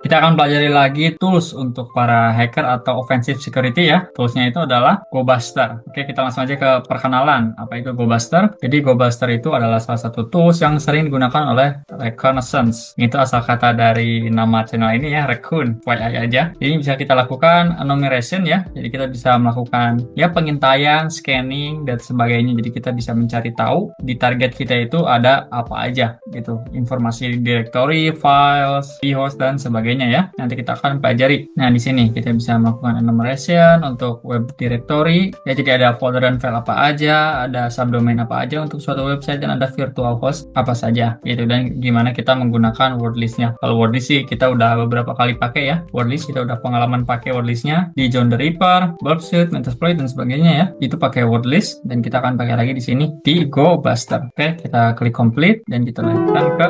Kita akan pelajari lagi tools untuk para hacker atau offensive security ya. Toolsnya itu adalah GoBuster. Oke, kita langsung aja ke perkenalan. Apa itu GoBuster? Jadi GoBuster itu adalah salah satu tools yang sering digunakan oleh Reconnaissance. Itu asal kata dari nama channel ini ya, Raccoon. FYI aja. Jadi bisa kita lakukan enumeration ya. Jadi kita bisa melakukan ya pengintaian, scanning, dan sebagainya. Jadi kita bisa mencari tahu di target kita itu ada apa aja gitu. Informasi directory, files, vhost, dan sebagainya ya. Nanti kita akan pelajari. Nah, di sini kita bisa melakukan enumeration untuk web directory. Ya, jadi ada folder dan file apa aja, ada subdomain apa aja untuk suatu website, dan ada virtual host apa saja gitu. Dan gimana kita menggunakan wordlistnya. Kalau wordlist sih kita udah beberapa kali pakai ya. Wordlist kita udah pengalaman pakai wordlistnya di John the Ripper, Burpsuit, Metasploit, dan sebagainya ya. Itu pakai wordlist, dan kita akan pakai lagi di sini di GoBuster. Oke, kita klik complete dan kita lanjutkan ke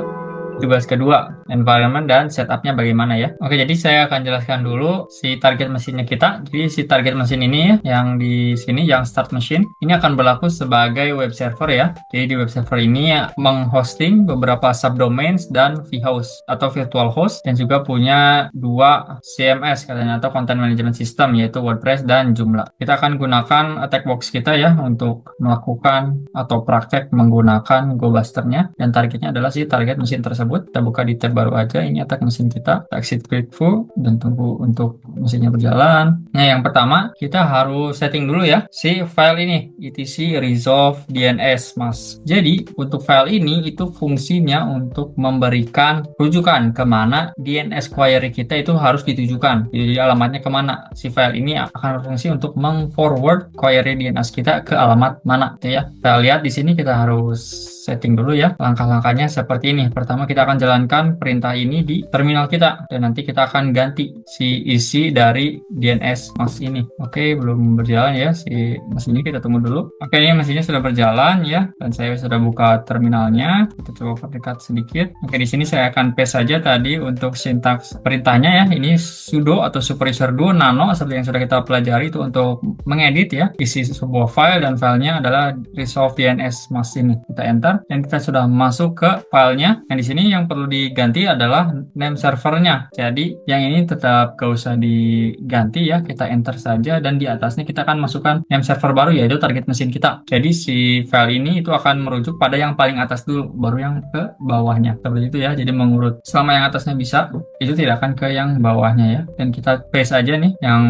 tugas kedua, environment dan setupnya bagaimana ya. Oke, jadi saya akan jelaskan dulu si target mesinnya kita. Jadi si target mesin ini ya, yang di sini yang start machine, ini akan berlaku sebagai web server ya. Jadi di web server ini ya, menghosting beberapa subdomains dan vhost atau virtual host, dan juga punya dua CMS katanya atau content management system, yaitu WordPress dan Joomla. Kita akan gunakan attack box kita ya untuk melakukan atau praktek menggunakan GoBuster-nya, dan targetnya adalah si target mesin tersebut. Kita buka di tab baru aja, ini attack mesin kita. Kita exit grateful dan tunggu untuk mesinnya berjalan. Nah, yang pertama kita harus setting dulu ya si file ini, etc resolve DNS mas. Jadi untuk file ini itu fungsinya untuk memberikan rujukan kemana DNS query kita itu harus ditujukan. Jadi alamatnya kemana. Si file ini akan berfungsi untuk meng-forward query DNS kita ke alamat mana gitu ya. Kita lihat di sini kita harus setting dulu ya. Langkah-langkahnya seperti ini. Pertama kita akan jalankan perintah ini di terminal kita, dan nanti kita akan ganti si isi dari DNS mas ini. Oke, belum berjalan ya si mas ini, kita tunggu dulu. Oke, ini mesinnya sudah berjalan ya, dan saya sudah buka terminalnya. Kita coba perdekat sedikit. Oke, di sini saya akan paste saja tadi untuk sintaks perintahnya ya. Ini sudo atau superuser do nano seperti yang sudah kita pelajari, itu untuk mengedit ya isi sebuah file, dan filenya adalah resolve DNS mas ini. Kita enter dan kita sudah masuk ke filenya. Yang di sini yang perlu diganti adalah name servernya. Jadi yang ini tetap gak usah diganti ya, kita enter saja, dan di atasnya kita akan masukkan name server baru, yaitu target mesin kita. Jadi si file ini itu akan merujuk pada yang paling atas dulu, baru yang ke bawahnya. Seperti itu ya, jadi mengurut selama yang atasnya bisa, itu tidak akan ke yang bawahnya ya. Dan kita paste aja nih yang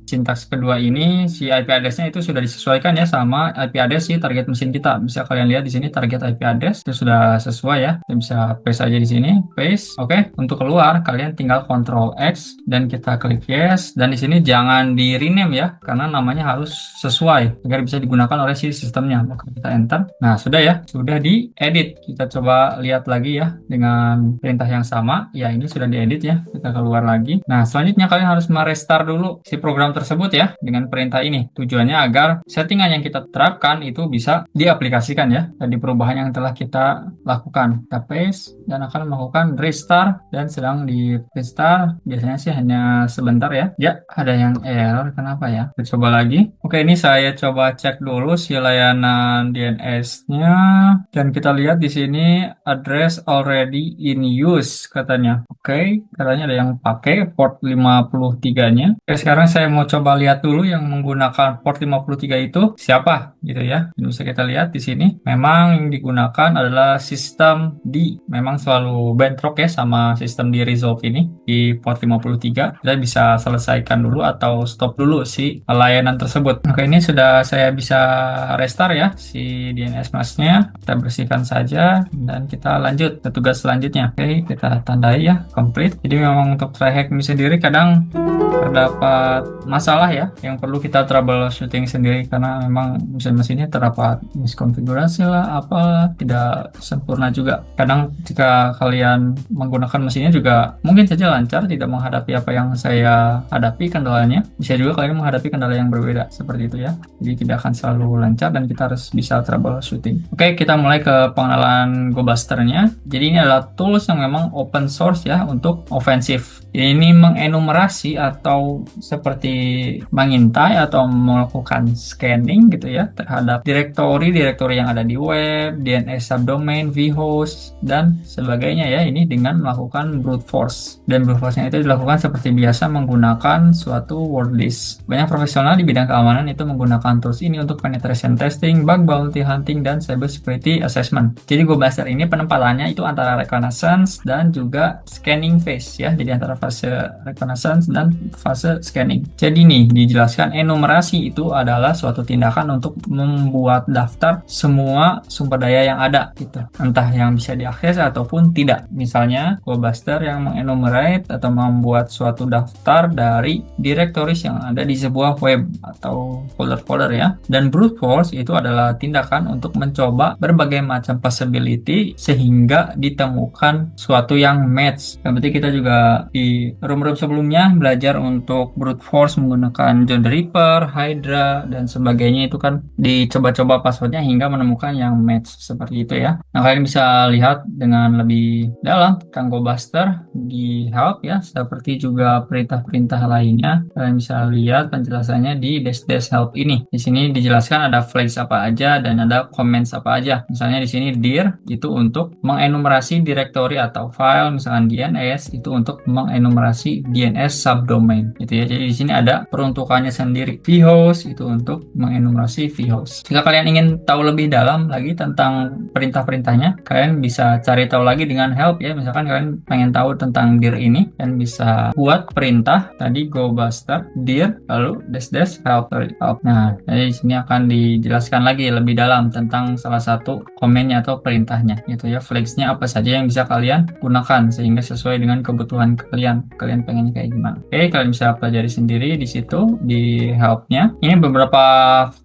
sintaks kedua ini, si IP address-nya itu sudah disesuaikan ya sama IP address si target mesin kita. Bisa kalian lihat di sini target IP address itu sudah sesuai ya. Kita bisa paste aja di sini, paste. Oke, untuk keluar kalian tinggal Ctrl X dan kita klik yes. Dan di sini jangan di rename ya, karena namanya harus sesuai agar bisa digunakan oleh si sistemnya. Maka kita enter. Nah, sudah ya, sudah diedit. Kita coba lihat lagi ya dengan perintah yang sama. Ya, ini sudah diedit ya. Kita keluar lagi. Nah, selanjutnya kalian harus merestart dulu si program tersebut ya dengan perintah ini. Tujuannya agar settingan yang kita terapkan itu bisa diaplikasikan ya dari perubahan yang telah kita lakukan. Kita paste dan akan melakukan restart, dan sedang di restart biasanya sih hanya sebentar ya. Ya, ada yang error, kenapa ya? Kita coba lagi. Oke, ini saya coba cek dulu si layanan DNS-nya, dan kita lihat di sini address already in use katanya. Oke, katanya ada yang pakai port 53-nya. Oke, sekarang saya mau coba lihat dulu yang menggunakan port 53 itu siapa gitu ya. Ini bisa kita lihat di sini. Memang yang digunakan adalah sistem D. Memang selalu bentrok ya sama sistem di resolve ini di port 53. Kita bisa selesaikan dulu atau stop dulu si layanan tersebut. Oke, ini sudah saya bisa restart ya si DNS masknya. Kita bersihkan saja dan kita lanjut ke tugas selanjutnya. Oke, kita tandai ya complete. Jadi memang untuk tryhack ini sendiri kadang terdapat masalah ya yang perlu kita troubleshooting sendiri, karena memang mesin-mesinnya terdapat miskonfigurasi lah, apalah, tidak sempurna juga. Kadang jika kalian menggunakan mesinnya juga mungkin saja lancar, tidak menghadapi apa yang saya hadapi kendalanya. Bisa juga kalian menghadapi kendala yang berbeda seperti itu ya. Jadi tidak akan selalu lancar dan kita harus bisa troubleshooting. Oke, kita mulai ke pengenalan GoBuster-nya. Jadi ini adalah tools yang memang open source ya untuk offensive Ini mengenumerasi atau seperti mengintai atau melakukan scanning gitu ya terhadap direktori-direktori yang ada di web, DNS subdomain, vhost, dan sebagainya ya. Ini dengan melakukan brute force. Dan brute force-nya itu dilakukan seperti biasa menggunakan suatu word list. Banyak profesional di bidang keamanan itu menggunakan tools ini untuk penetration testing, bug bounty hunting, dan cyber security assessment. Jadi GoBuster ini penempatannya itu antara reconnaissance dan juga scanning phase ya. Jadi antara fase reconnaissance dan fase scanning. Jadi nih dijelaskan enumerasi itu adalah suatu tindakan untuk membuat daftar semua sumber daya yang ada gitu. Entah yang bisa diakses ataupun tidak. Misalnya GoBuster yang mengenumerate atau membuat suatu daftar dari directories yang ada di sebuah web atau folder-folder ya. Dan brute force itu adalah tindakan untuk mencoba berbagai macam possibility sehingga ditemukan suatu yang match. Berarti kita juga di room-room sebelumnya belajar untuk brute force menggunakan John the Ripper, Hydra, dan sebagainya itu kan dicoba-coba passwordnya hingga menemukan yang match seperti itu ya. Nah, kalian bisa lihat dengan lebih dalam tentang GoBuster di help ya, seperti juga perintah-perintah lainnya. Kalian bisa lihat penjelasannya di dash help ini. Di sini dijelaskan ada flags apa aja dan ada comments apa aja. Misalnya di sini dir itu untuk mengenumerasi directory atau file, misalkan DNS itu untuk mengenumerasi DNS subdomain gitu ya. Jadi di sini ada peruntukannya sendiri. Vhost itu untuk mengenumerasi vhost. Jika kalian ingin tahu lebih dalam lagi tentang perintah-perintahnya, kalian bisa cari tahu lagi dengan help ya. Misalkan kalian pengen tahu tentang dir ini, kalian bisa buat perintah tadi GoBuster dir lalu dash help. Nah, jadi di sini akan dijelaskan lagi lebih dalam tentang salah satu komennya atau perintahnya gitu ya. Flagsnya apa saja yang bisa kalian gunakan sehingga sesuai dengan kebutuhan kalian pengennya kayak gimana. Oke, kalian bisa pelajari sendiri di situ di helpnya. Ini beberapa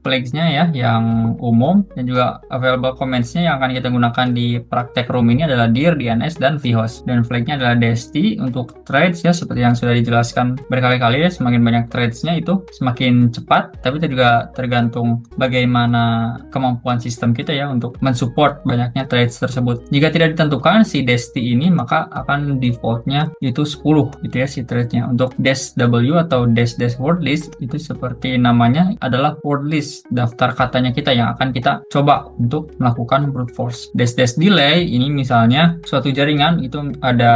flagsnya ya yang umum dan juga available comments-nya yang akan kita gunakan di praktek room ini adalah dir, DNS, dan vhost. Dan flagnya adalah desti untuk threads ya, seperti yang sudah dijelaskan berkali-kali ya. Semakin banyak threads-nya itu semakin cepat, tapi itu juga tergantung bagaimana kemampuan sistem kita ya untuk mensupport banyaknya threads tersebut. Jika tidak ditentukan si desti ini, maka akan defaultnya itu 10 gitu ya si threadnya. Untuk dash W atau dash word list itu seperti namanya adalah word list, daftar katanya kita yang akan kita coba untuk melakukan brute force. Dash delay ini misalnya suatu jaringan itu ada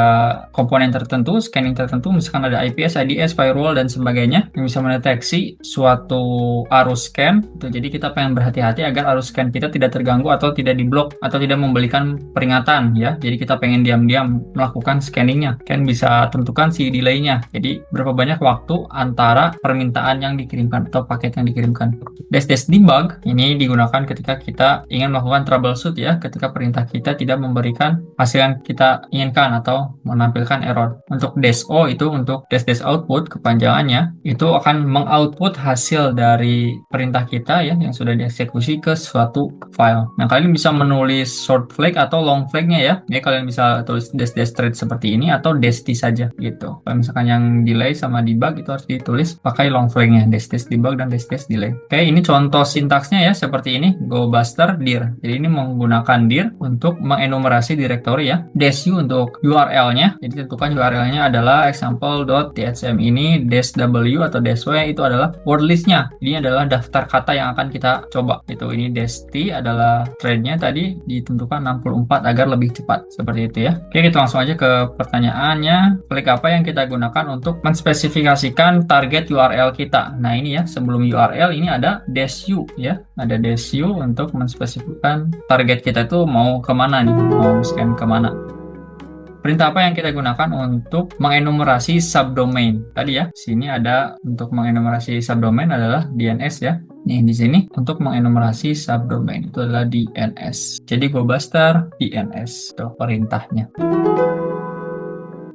komponen tertentu, scanning tertentu, misalkan ada IPS, IDS, firewall, dan sebagainya yang bisa mendeteksi suatu arus scan. Jadi kita pengen berhati-hati agar arus scan kita tidak terganggu atau tidak diblok atau tidak memberikan peringatan ya. Jadi kita pengen diam-diam melakukan scanningnya. Kan bisa tentukan si delay-nya. Jadi berapa banyak waktu antara permintaan yang dikirimkan atau paket yang dikirimkan. Dash debug ini digunakan ketika kita ingin melakukan troubleshoot ya, ketika perintah kita tidak memberikan hasil yang kita inginkan atau menampilkan error. Untuk dash O itu untuk dash output, kepanjangannya itu akan mengoutput hasil dari perintah kita ya yang sudah dieksekusi ke suatu file. Nah, kalian bisa menulis short flag atau long flagnya ya. Jadi kalian bisa tulis dash thread seperti ini atau dash t saja gitu. Kalau misalkan yang delay sama debug itu harus ditulis pakai long flagnya, dash debug dan dash delay. Oke, ini contoh sintaksnya ya seperti ini, GoBuster dir. Jadi ini menggunakan dir untuk mengenumerasi directory ya. Dash u untuk URL-nya. Jadi tentukan URL-nya adalah example.thm ini, dash w atau dash w itu adalah word list-nya. Ini adalah daftar kata yang akan kita coba. Itu ini dash t adalah thread-nya tadi ditentukan 64 agar lebih cepat. Seperti itu ya. Oke, kita langsung aja ke pertanyaannya. Klik apa yang kita gunakan untuk menspesifikasikan target URL kita. Nah, ini ya, sebelum URL ini ada dash u ya. Ada dash u untuk menspesifikasikan target kita itu mau kemana nih, mau scan kemana. Perintah apa yang kita gunakan untuk mengenumerasi subdomain? Tadi ya, sini ada untuk mengenumerasi subdomain adalah DNS ya. Nih di sini untuk mengenumerasi subdomain itu adalah DNS. Jadi GoBuster DNS itu perintahnya.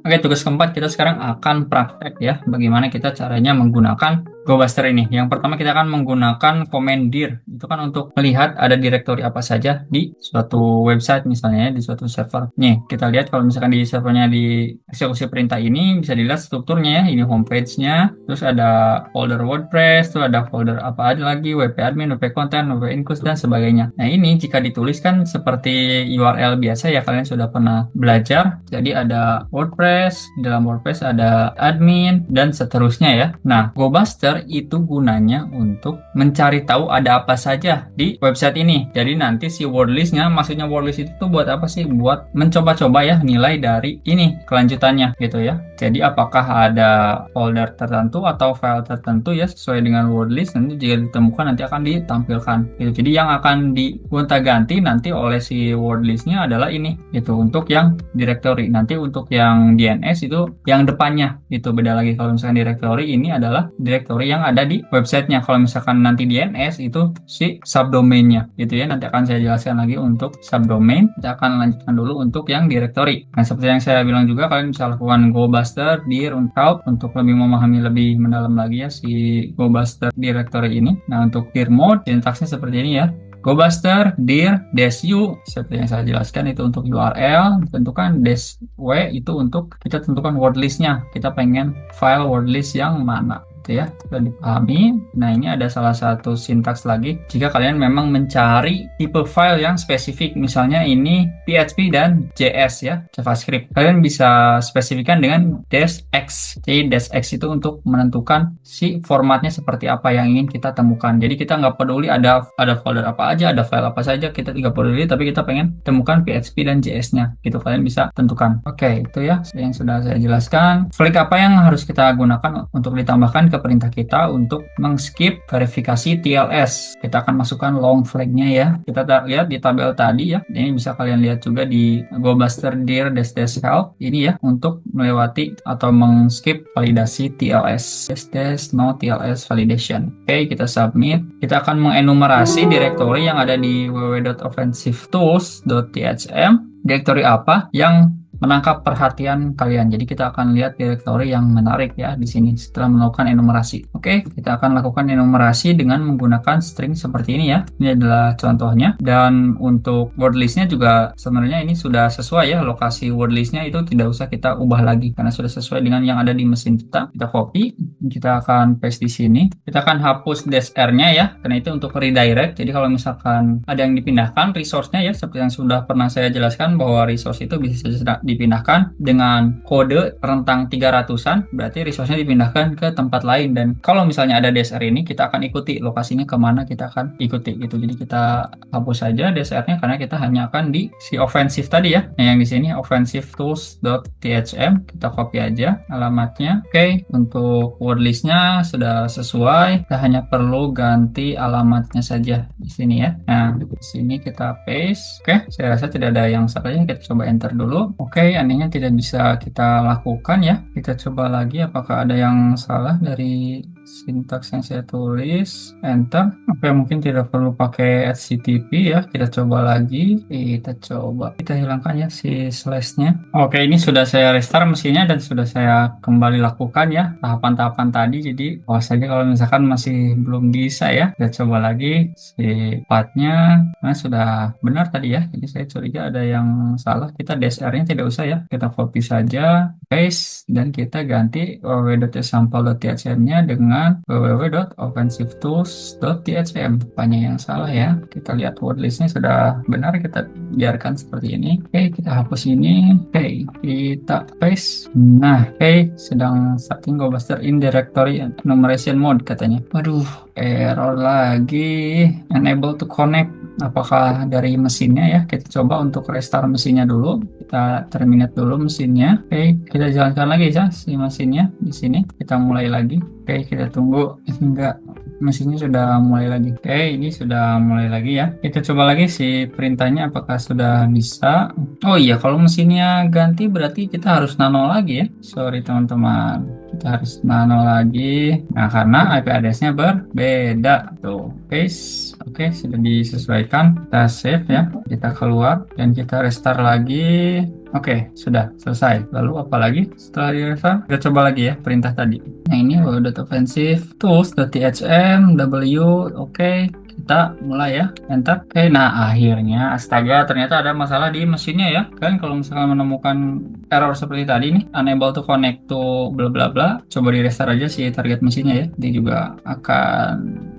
Oke, tugas keempat kita sekarang akan praktek ya, bagaimana kita caranya menggunakan GoBuster ini. Yang pertama kita akan menggunakan command dir. Itu kan untuk melihat ada direktori apa saja di suatu website misalnya ya, di suatu server. Nih, kita lihat kalau misalkan di servernya di eksekusi perintah ini bisa dilihat strukturnya ya. Ini homepage-nya, terus ada folder WordPress, terus ada folder apa aja lagi, WP admin, WP content, WP include dan sebagainya. Nah, ini jika dituliskan seperti URL biasa ya, kalian sudah pernah belajar. Jadi ada WordPress, di dalam WordPress ada admin dan seterusnya ya. Nah, GoBuster itu gunanya untuk mencari tahu ada apa saja di website ini. Jadi nanti si wordlistnya, maksudnya wordlist itu tuh buat apa sih? Buat mencoba-coba ya nilai dari ini kelanjutannya gitu ya. Jadi apakah ada folder tertentu atau file tertentu ya sesuai dengan wordlist, nanti jika ditemukan nanti akan ditampilkan gitu. Jadi yang akan digonta-ganti nanti oleh si wordlistnya adalah ini gitu untuk yang directory. Nanti untuk yang DNS itu yang depannya itu beda lagi. Kalau misalkan directory ini adalah directory yang ada di websitenya. Kalau misalkan nanti DNS itu si subdomainnya gitu ya. Nanti akan saya jelaskan lagi untuk subdomain. Kita akan lanjutkan dulu untuk yang directory. Nah, seperti yang saya bilang juga, kalian bisa lakukan GoBuster dir untuk lebih memahami lebih mendalam lagi ya si GoBuster directory ini. Nah, untuk dir mode sintaksnya seperti ini ya. GoBuster dir -u seperti yang saya jelaskan itu untuk URL, tentukan -w itu untuk kita tentukan wordlistnya. Kita pengen file wordlist yang mana gitu ya, sudah dipahami. Nah, ini ada salah satu sintaks lagi jika kalian memang mencari tipe file yang spesifik, misalnya ini PHP dan JS ya, JavaScript, kalian bisa spesifikkan dengan -x. Jadi -x itu untuk menentukan si formatnya seperti apa yang ingin kita temukan. Jadi kita nggak peduli ada folder apa aja, ada file apa saja, kita tidak peduli, tapi kita pengen temukan PHP dan JS-nya gitu, kalian bisa tentukan. Oke, itu ya yang sudah saya jelaskan. Flag apa yang harus kita gunakan untuk ditambahkan ke perintah kita untuk mengskip verifikasi TLS. Kita akan masukkan long flag-nya ya. Kita lihat di tabel tadi ya. Ini bisa kalian lihat juga di GoBuster dir -help ini ya, untuk melewati atau mengskip validasi TLS. No TLS validation. Oke, kita submit. Kita akan mengenumerasi direktori yang ada di www.offensivetools.tsm. Direktori apa yang menangkap perhatian kalian. Jadi kita akan lihat direktori yang menarik ya di sini setelah melakukan enumerasi. Oke, kita akan lakukan enumerasi dengan menggunakan string seperti ini ya. Ini adalah contohnya. Dan untuk wordlistnya juga sebenarnya ini sudah sesuai ya, lokasi wordlistnya itu tidak usah kita ubah lagi karena sudah sesuai dengan yang ada di mesin kita. Kita copy, kita akan paste di sini. Kita akan hapus -r-nya ya, karena itu untuk redirect. Jadi kalau misalkan ada yang dipindahkan resource-nya ya, seperti yang sudah pernah saya jelaskan bahwa resource itu bisa saja dipindahkan dengan kode rentang 300-an, berarti resource-nya dipindahkan ke tempat lain. Dan kalau misalnya ada -r ini, kita akan ikuti lokasinya kemana, kita akan ikuti gitu. Jadi kita hapus saja -r-nya karena kita hanya akan di si offensive tadi ya. Nah, yang di sini offensivetools.tsm, kita copy aja alamatnya. Oke, untuk wordlist-nya sudah sesuai, kita hanya perlu ganti alamatnya saja di sini ya. Nah, di sini kita paste. Oke, saya rasa tidak ada yang salahnya, kita coba enter dulu. Oke, anehnya tidak bisa kita lakukan ya. Kita coba lagi apakah ada yang salah dari sintaks yang saya tulis. Enter. Oke, mungkin tidak perlu pakai HTTP ya. Kita coba lagi. Kita hilangkan ya si slash-nya. Oke, ini sudah saya restart mesinnya dan sudah saya kembali lakukan ya tahapan-tahapan tadi. Jadi awas saja kalau misalkan masih belum bisa ya. Kita coba lagi si path-nya. Nah, sudah benar tadi ya. Jadi saya curiga ada yang salah. Kita -r-nya tidak usah ya, kita copy saja, paste, dan kita ganti www.example.tsm-nya dengan www.offensivetools.tsm. Apanya yang salah ya? Kita lihat wordlist-nya sudah benar, kita biarkan seperti ini. Oke, kita hapus ini. Oke, kita paste. Nah, oke, sedang starting GoBuster in directory enumeration mode katanya. Waduh, error lagi. Unable to connect. Apakah dari mesinnya ya? Kita coba untuk restart mesinnya dulu. Kita terminate dulu mesinnya. Oke, kita jalankan lagi ya si mesinnya di sini. Kita mulai lagi. Oke, kita tunggu hingga mesinnya sudah mulai lagi. Oke, ini sudah mulai lagi ya. Kita coba lagi si perintahnya apakah sudah bisa. Oh iya, kalau mesinnya ganti berarti kita harus nano lagi ya. Sorry teman-teman. kita harus nano lagi. Nah, karena IP address-nya berbeda. Tuh, paste. Oke, sudah disesuaikan. Kita save ya. Kita keluar dan kita restart lagi. Oke, sudah selesai. Lalu apa lagi setelah di restart? Kita coba lagi ya perintah tadi. Nah, ini www.offensive tools.tsm w. Oke, kita mulai ya, enter. Oke, nah akhirnya astaga ternyata ada masalah di mesinnya ya. Kalian kalau misalkan menemukan error seperti tadi nih, unable to connect to bla bla bla, coba di restart aja si target mesinnya ya. Dia juga akan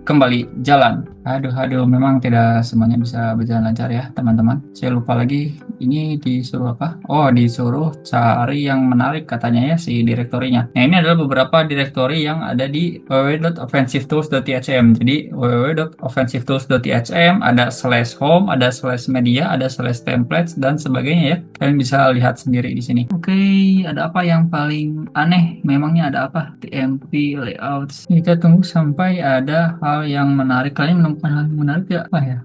kembali jalan. Aduh, memang tidak semuanya bisa berjalan lancar ya teman-teman. Saya lupa lagi, ini disuruh apa? Oh, disuruh cari yang menarik katanya ya si direktorinya. Nah, ini adalah beberapa direktori yang ada di www.offensivetools.tsm. Jadi www.offensivetools.tsm ada /home, ada /media, ada /templates dan sebagainya ya. Kalian bisa lihat sendiri di sini. Oke, ada apa yang paling aneh? Memangnya ada apa? TMP layouts. Kita tunggu sampai ada hal yang menarik. Kalian menemukan hal yang menarik ya? Apa ya?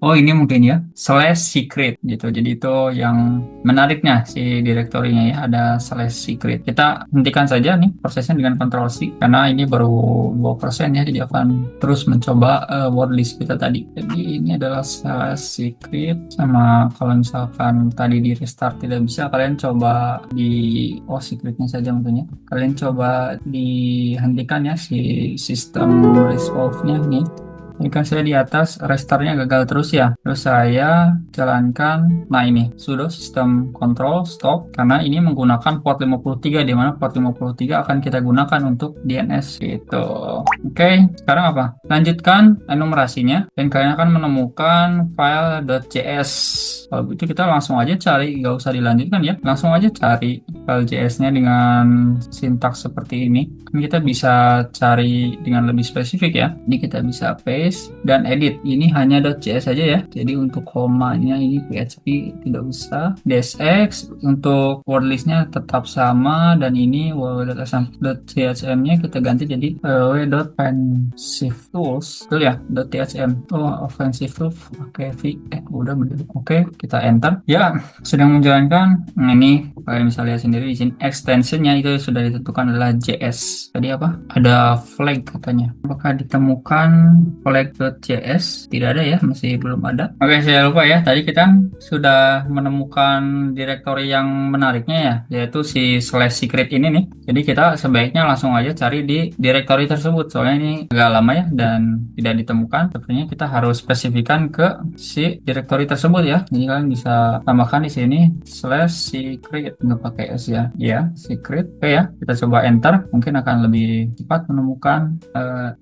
Oh, ini mungkin ya /secret gitu. Jadi itu yang menariknya si direktorinya ya, ada /secret. Kita hentikan saja nih prosesnya dengan Ctrl C karena ini baru 2% ya, jadi akan terus mencoba word list kita tadi. Jadi ini adalah /secret, sama kalau misalkan tadi di restart tidak bisa, kalian coba di secretnya saja mungkin ya. Kalian coba dihentikan ya si sistem resolve-nya nih. Ini kan saya di atas restartnya gagal terus ya. Terus saya jalankan, nah ini sudo system control stop karena ini menggunakan port 53, di mana port 53 akan kita gunakan untuk DNS gitu. Oke, sekarang apa? Lanjutkan enumerasinya dan kalian akan menemukan file.js. Kalau begitu kita langsung aja cari, nggak usah dilanjutkan ya. Langsung aja cari file JS-nya dengan sintaks seperti ini. Kita bisa cari dengan lebih spesifik ya. Jadi kita bisa paste dan edit. Ini hanya .js saja ya. Jadi untuk komanya ini PHP tidak usah. .sx untuk word listnya tetap sama dan ini www.tsm-nya kita ganti jadi www.offensivetools. Betul ya? .tsm. Oh, offensive tools. Oke, udah bener. Oke, kita enter. Ya, sedang menjalankan. Nah, ini kalian bisa lihat sendiri di sini extensionnya itu sudah ditentukan adalah JS. Tadi apa? Ada flag katanya. Apakah ditemukan flag.js? Tidak ada ya, masih belum ada. Oke, saya lupa ya. Tadi kita sudah menemukan direktori yang menariknya ya, yaitu si /secret ini nih. Jadi kita sebaiknya langsung aja cari di direktori tersebut. Soalnya ini agak lama ya dan tidak ditemukan. Sepertinya kita harus spesifikkan ke si direktori tersebut ya. Jadi kalian bisa tambahkan di sini /secret, nggak pakai s ya. Ya, secret. Oke ya, kita coba enter. Mungkin akan lebih cepat menemukan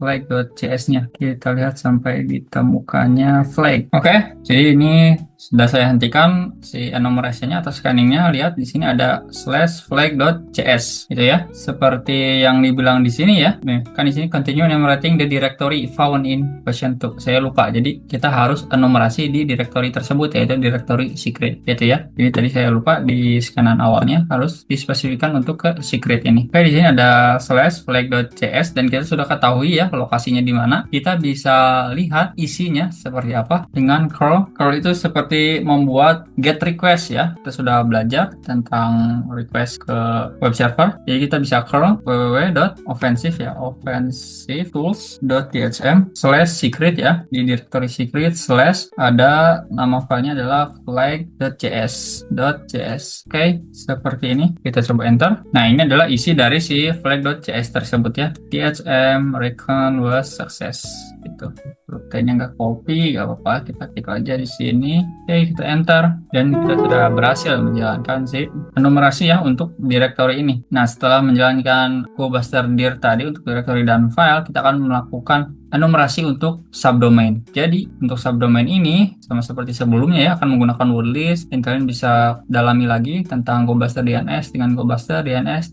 flag.js-nya. Kita lihat sampai ditemukannya flag. Oke, jadi ini sudah saya hentikan si enumerasinya atau scanningnya. Lihat di sini ada /flag.js gitu ya. Seperti yang dibilang di sini ya. Nih, kan di sini continue enumerating the directory found in version 2. Saya lupa. Jadi kita harus enumerasi di directory tersebut yaitu directory secret gitu ya. Jadi tadi saya lupa di scanan awalnya harus dispesifikan untuk ke secret ini. Oke, di sini ada /flag.js dan kita sudah ketahui ya lokasinya di mana. Kita bisa lihat isinya seperti apa dengan curl. Curl itu seperti membuat get request ya. Kita sudah belajar tentang request ke web server. Jadi kita bisa curl www.offensive ya, offensivetools.tsm /secret ya, di directory secret ada nama filenya adalah flag.js. Oke, seperti ini. Kita coba enter. Nah, ini adalah isi dari si flag.js tersebut ya. THM recon was success gitu. Kayaknya nggak copy, nggak apa-apa. Kita klik aja di sini. Oke, kita enter dan kita sudah berhasil menjalankan si enumerasi ya untuk direktori ini. Nah, setelah menjalankan GoBuster dir tadi untuk direktori dan file, kita akan melakukan enumerasi untuk subdomain. Jadi untuk subdomain ini sama seperti sebelumnya ya, akan menggunakan word list dan kalian bisa dalami lagi tentang GoBuster DNS dengan GoBuster DNS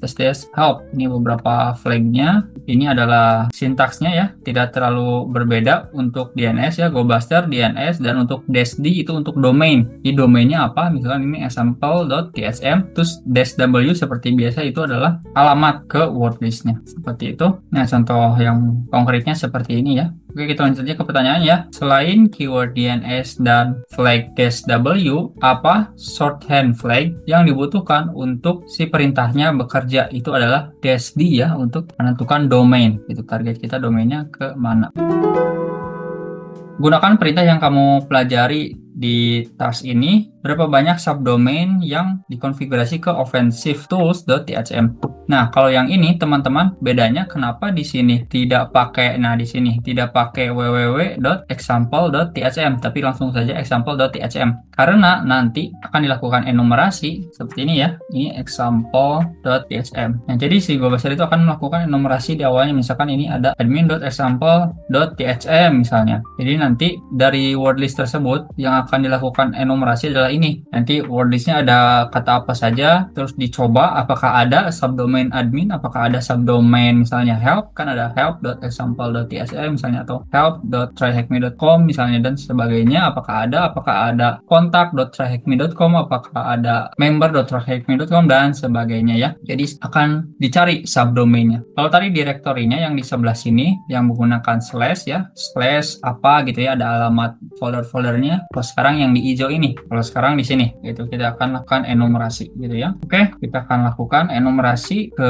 /help. Ini beberapa flagnya. Ini adalah sintaksnya ya, tidak terlalu berbeda untuk DNS ya, GoBuster DNS, dan untuk -d itu untuk domain. Di domainnya apa? Misalkan ini example.tsm terus -w seperti biasa itu adalah alamat ke word listnya. Seperti itu. Nah, contoh yang konkretnya seperti ini ini ya. Oke, kita lanjut aja ke pertanyaannya. Selain keyword DNS dan flag -w, apa shorthand flag yang dibutuhkan untuk si perintahnya bekerja? Itu adalah -d ya, untuk menentukan domain. Itu target kita domainnya ke mana. Gunakan perintah yang kamu pelajari di task ini. Berapa banyak subdomain yang dikonfigurasi ke offensivetools.thm. Nah, kalau yang ini teman-teman, bedanya kenapa di sini tidak pakai, nah di sini tidak pakai www.example.thm, tapi langsung saja example.thm. Karena nanti akan dilakukan enumerasi seperti ini ya. Ini example.thm. Nah, jadi si GoBuster itu akan melakukan enumerasi di awalnya. Misalkan ini ada admin.example.thm misalnya. Jadi nanti dari word list tersebut yang akan dilakukan enumerasi adalah ini. Nanti word listnya ada kata apa saja, terus dicoba apakah ada subdomain admin, apakah ada subdomain misalnya help, kan ada help.example.tsm misalnya, atau help.tryhackme.com misalnya, dan sebagainya. Apakah ada kontak.tryhackme.com, apakah ada member.tryhackme.com, dan sebagainya ya. Jadi akan dicari subdomainnya. Kalau tadi direktorinya yang di sebelah sini yang menggunakan slash ya, slash apa gitu ya, ada alamat folder-foldernya. Kalau sekarang yang di hijau ini, kalau sekarang di sini gitu, kita akan lakukan enumerasi gitu ya. Oke, kita akan lakukan enumerasi ke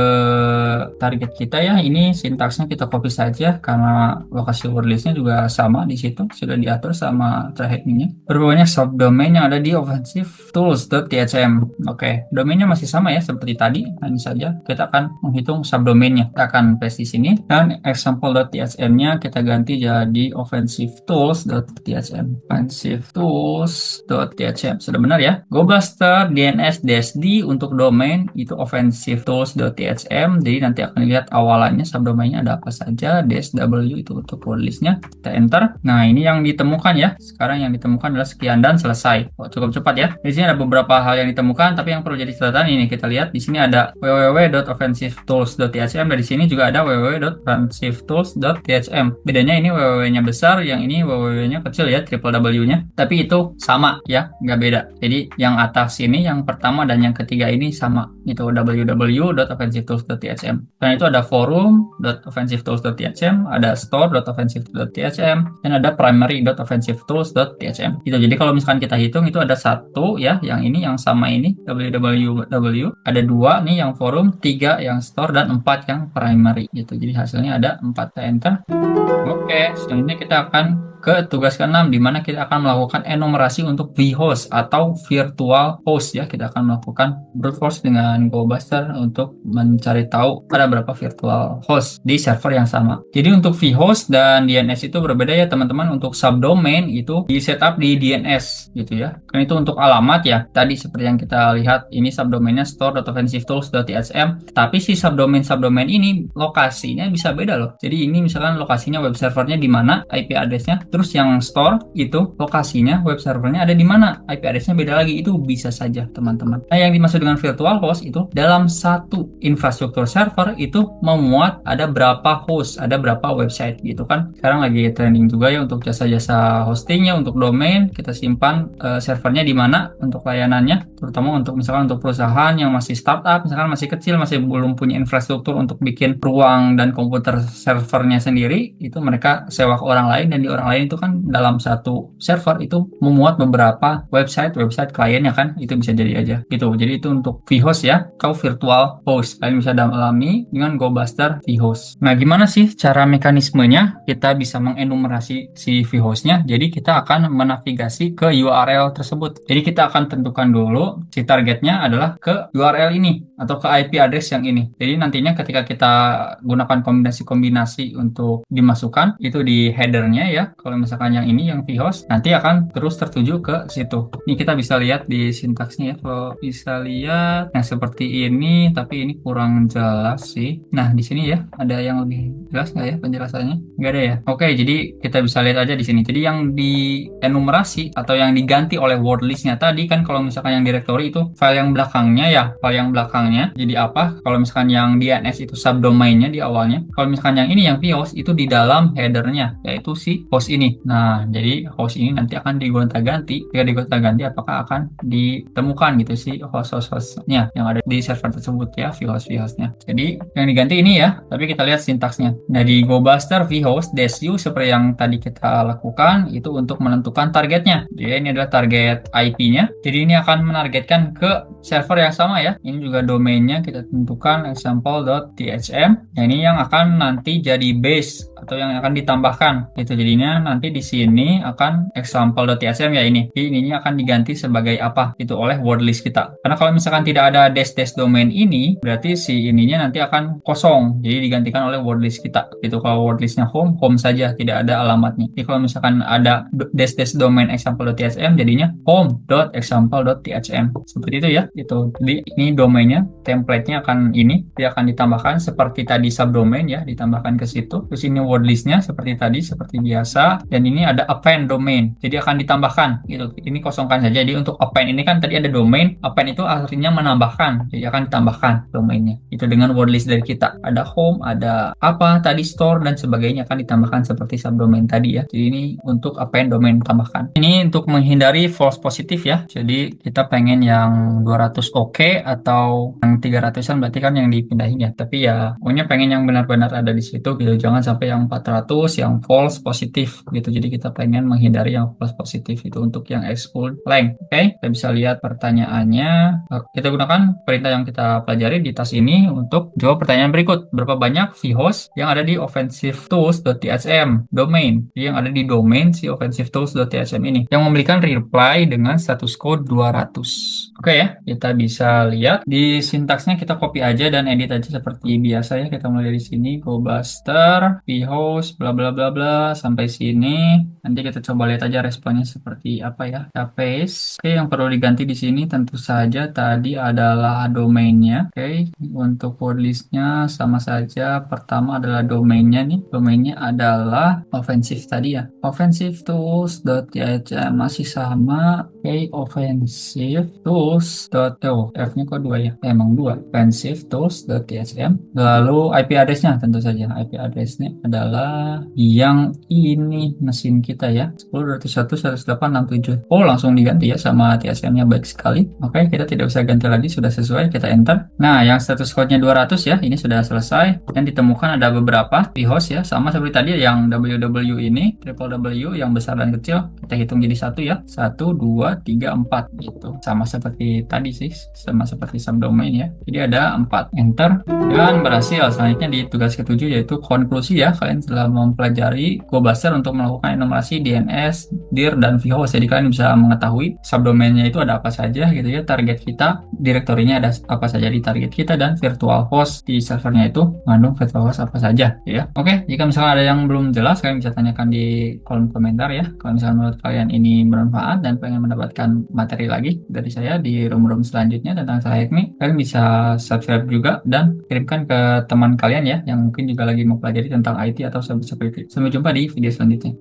target kita ya. Ini sintaksnya kita copy saja karena lokasi word listnya juga sama di situ, sudah diatur sama tryhackme-nya. Berapa banyak subdomain yang ada di offensivetools.thm. Oke, domainnya masih sama ya seperti tadi. Hanya saja kita akan menghitung subdomainnya. Kita akan paste di sini, dan example.thm-nya kita ganti jadi offensivetools.thm. offensivetools.thm. Sudah benar ya. GoBuster DNS-D untuk domain itu offensivetools.thm. Jadi nanti akan lihat awalannya subdomainnya ada apa saja. -w itu untuk word listnya. Kita enter. Nah, ini yang ditemukan ya. Sekarang yang ditemukan adalah sekian dan selesai. Oh, cukup cepat ya. Di sini ada beberapa hal yang ditemukan, tapi yang perlu jadi catatan ini kita lihat di sini ada www.offensivetools.thm, dan di sini juga ada www.offensivetools.thm. Bedanya ini www-nya besar, yang ini www-nya kecil ya, triple W-nya. Tapi itu sama ya, nggak beda. Jadi yang atas ini, yang pertama dan yang ketiga ini sama. Itu www.offensivetools.thm. Dan itu ada forum.offensivetools.thm, ada store.offensivetools.thm, dan ada primary.offensivetools.thm. Itu jadi kalau misalkan kita hitung itu ada satu ya, yang ini yang sama ini www, ada dua nih yang forum, tiga yang store, dan empat yang primary gitu. Jadi hasilnya ada 4. Enter. Oke, selanjutnya kita akan ke tugas ke-6, di mana kita akan melakukan enumerasi untuk vhost atau virtual host ya. Kita akan melakukan brute force dengan GoBuster untuk mencari tahu ada berapa virtual host di server yang sama. Jadi untuk vhost dan DNS itu berbeda ya teman-teman. Untuk subdomain itu di setup di DNS gitu ya. Kan itu untuk alamat ya. Tadi seperti yang kita lihat, ini subdomainnya store.offensivetools.thm. Tapi si subdomain ini lokasinya bisa beda loh. Jadi ini misalkan lokasinya web servernya di mana, IP address-nya. Terus yang store itu lokasinya web servernya ada di mana, IP address-nya beda lagi. Itu bisa saja teman-teman. Nah, yang dimaksud dengan virtual host itu dalam satu infrastruktur server itu memuat ada berapa host, ada berapa website gitu kan. Sekarang lagi trending juga ya untuk jasa-jasa hostingnya, untuk domain kita simpan servernya di mana untuk layanannya, terutama untuk misalkan untuk perusahaan yang masih startup, misalkan masih kecil, masih belum punya infrastruktur untuk bikin ruang dan komputer servernya sendiri, itu mereka sewa ke orang lain, dan di orang lain itu kan dalam satu server itu memuat beberapa website kliennya kan, itu bisa jadi aja gitu. Jadi itu untuk vhost ya, atau virtual host. Kalian bisa dalami dengan GoBuster vhost. Nah, gimana sih cara mekanismenya kita bisa mengenumerasi si vhostnya? Jadi kita akan menavigasi ke URL tersebut. Jadi kita akan tentukan dulu si targetnya adalah ke URL ini atau ke IP address yang ini. Jadi nantinya ketika kita gunakan kombinasi-kombinasi untuk dimasukkan itu di headernya ya. Kalau misalkan yang ini yang vhost, nanti akan terus tertuju ke situ. Ini kita bisa lihat di sintaksnya ya. Kalau bisa lihat, nah seperti ini, tapi ini kurang jelas sih. Nah di sini ya, ada yang lebih jelas nggak ya penjelasannya? Nggak ada ya. Oke, jadi kita bisa lihat aja di sini. Jadi yang di enumerasi atau yang diganti oleh word listnya tadi kan, kalau misalkan yang directory itu file yang belakangnya ya, file yang belakangnya. Jadi apa? Kalau misalkan yang DNS itu subdomainnya di awalnya. Kalau misalkan yang ini yang vhost itu di dalam headernya, yaitu si host ini. Nah, jadi host ini nanti akan digonta-ganti. Jika digonta-ganti, apakah akan ditemukan gitu sih host-hostnya yang ada di server tersebut ya, vhost-vhost-nya. Jadi yang diganti ini ya, tapi kita lihat sintaksnya. Nah, di GoBuster vhost -u seperti yang tadi kita lakukan itu untuk menentukan targetnya. Jadi ini adalah target IP-nya. Jadi ini akan menargetkan ke server yang sama ya. Ini juga domainnya kita tentukan example.thm. Nah, ini yang akan nanti jadi base atau yang akan ditambahkan gitu. Jadinya nanti di sini akan example.tsm ya ini. Jadi ininya akan diganti sebagai apa itu oleh wordlist kita. Karena kalau misalkan tidak ada dash domain ini, berarti si ininya nanti akan kosong. Jadi digantikan oleh wordlist kita. Gitu. Kalau wordlistnya home saja, tidak ada alamatnya. Jadi kalau misalkan ada dash domain example.tsm, jadinya home.example.thm. Seperti itu ya. Itu. Jadi ini domainnya, template-nya akan ini, dia akan ditambahkan seperti tadi subdomain ya, ditambahkan ke situ. Terus ini wordlistnya seperti tadi, seperti biasa. Dan ini ada append domain, jadi akan ditambahkan gitu. Ini kosongkan saja. Jadi untuk append ini kan tadi ada domain, append itu artinya menambahkan, jadi akan ditambahkan domainnya. Itu dengan wordlist dari kita. Ada home, ada apa tadi store dan sebagainya akan ditambahkan seperti subdomain tadi ya. Jadi ini untuk append domain tambahkan. Ini untuk menghindari false positif ya. Jadi kita pengen yang 200 oke atau yang 300-an berarti kan yang dipindahin ya. Tapi ya pokoknya pengen yang benar-benar ada di situ gitu. Jangan sampai yang 400 yang false positif gitu. Jadi kita pengen menghindari yang false positif itu untuk yang full length. Oke, kita bisa lihat pertanyaannya. Kita gunakan perintah yang kita pelajari di tas ini untuk jawab pertanyaan berikut. Berapa banyak vhost yang ada di offensivetools.tsm domain? Jadi yang ada di domain si offensivetools.tsm ini yang memberikan reply dengan status code 200. Oke ya, kita bisa lihat di sintaksnya kita copy aja dan edit aja seperti biasa ya. Kita mulai dari sini, GoBuster, vhost, bla bla bla bla sampai sini. Nanti kita coba lihat aja responnya seperti apa ya. Kita paste. Oke, yang perlu diganti di sini tentu saja tadi adalah domainnya. Oke, untuk wordlistnya sama saja. Pertama adalah domainnya nih. Domainnya adalah offensive tadi ya. offensivetools.tsm masih sama. Oke, offensive tools. F-nya kok 2 ya? Emang 2. Offensive tools.tsm. Lalu IP address-nya tentu saja. IP address-nya adalah yang ini mesin kita ya. 10.201.108.67. Oh, langsung diganti ya sama TSM-nya, baik sekali. Oke, kita tidak usah ganti lagi, sudah sesuai. Kita enter. Nah, yang status code-nya 200 ya, ini sudah selesai. Dan ditemukan ada beberapa vhost ya, sama seperti tadi yang www ini, triple W yang besar dan kecil. Kita hitung jadi satu ya. 1, 2, 3, 4 gitu. Sama seperti tadi sih, sama seperti subdomain ya. Jadi ada 4. Enter. Dan berhasil. Selanjutnya di tugas ke-7 yaitu konklusi ya. Kalian telah mempelajari GoBuster untuk melakukan enumerasi DNS, dir, dan vhost. Jadi kalian bisa mengetahui subdomainnya itu ada apa saja gitu ya. Target kita, direktorinya ada apa saja di target kita, dan virtual host di servernya itu mengandung virtual host apa saja ya. Oke, jika misalnya ada yang belum jelas, kalian bisa tanyakan di kolom komentar ya. Kalau misalnya menurut kalian ini bermanfaat dan pengen mendapatkan materi lagi dari saya di room-room selanjutnya tentang Sahekmi, kalian bisa subscribe juga dan kirimkan ke teman kalian ya yang mungkin juga lagi mau pelajari tentang IT atau cyber security. Sampai jumpa di video selanjutnya.